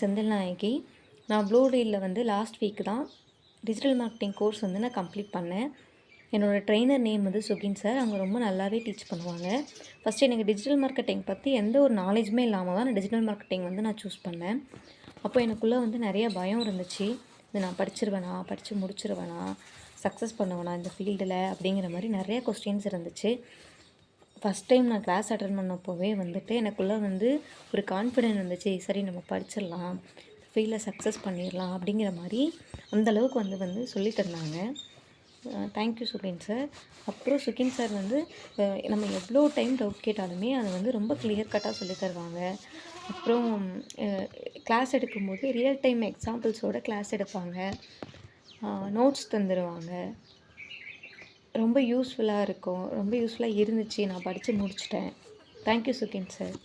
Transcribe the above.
செந்தில் நாயகி. நான் ப்ளூ டீலில் வந்து last week தான் டிஜிட்டல் மார்க்கெட்டிங் கோர்ஸ் வந்து நான் கம்ப்ளீட் பண்ணேன். என்னோடய ட்ரெயினர் நேம் வந்து சுகின் சார். அவங்க ரொம்ப நல்லாவே டீச் பண்ணுவாங்க. ஃபஸ்ட்டு எனக்கு டிஜிட்டல் மார்க்கெட்டிங் பற்றி எந்த ஒரு நாலேஜுமே இல்லாமல் தான் நான் டிஜிட்டல் மார்க்கெட்டிங் வந்து நான் சூஸ் பண்ணேன். அப்போ எனக்குள்ளே வந்து நிறைய பயம் இருந்துச்சு. இது நான் படிச்சிருவேனா, படித்து முடிச்சிருவேனா, சக்ஸஸ் பண்ணுவேனா இந்த ஃபீல்டில் அப்படிங்கிற மாதிரி நிறைய கொஸ்டின்ஸ் இருந்துச்சு. ஃபஸ்ட் டைம் நான் கிளாஸ் அட்டன் பண்ணப்போவே வந்துட்டு எனக்குள்ளே வந்து ஒரு கான்ஃபிடென்ட் இருந்துச்சு. சரி நம்ம படிச்சிடலாம், ஃபீல்டில் சக்ஸஸ் பண்ணிடலாம் அப்படிங்கிற மாதிரி அந்தளவுக்கு வந்து சொல்லி தந்தாங்க. Thank you Sukin sir. அப்புறம் சுகின் சார் வந்து நம்ம எவ்வளோ டைம் டவுட் கேட்டாலுமே அதை வந்து ரொம்ப கிளியர் கட்டாக சொல்லி தருவாங்க. அப்புறம் கிளாஸ் எடுக்கும்போது ரியல் டைம் எக்ஸாம்பிள்ஸோடு கிளாஸ் எடுப்பாங்க. நோட்ஸ் தந்துடுவாங்க. ரொம்ப யூஸ்ஃபுல்லாக இருக்கும். ரொம்ப யூஸ்ஃபுல்லாக இருந்துச்சு. நான் படித்து முடிச்சிட்டேன். Thank you Sukin sir.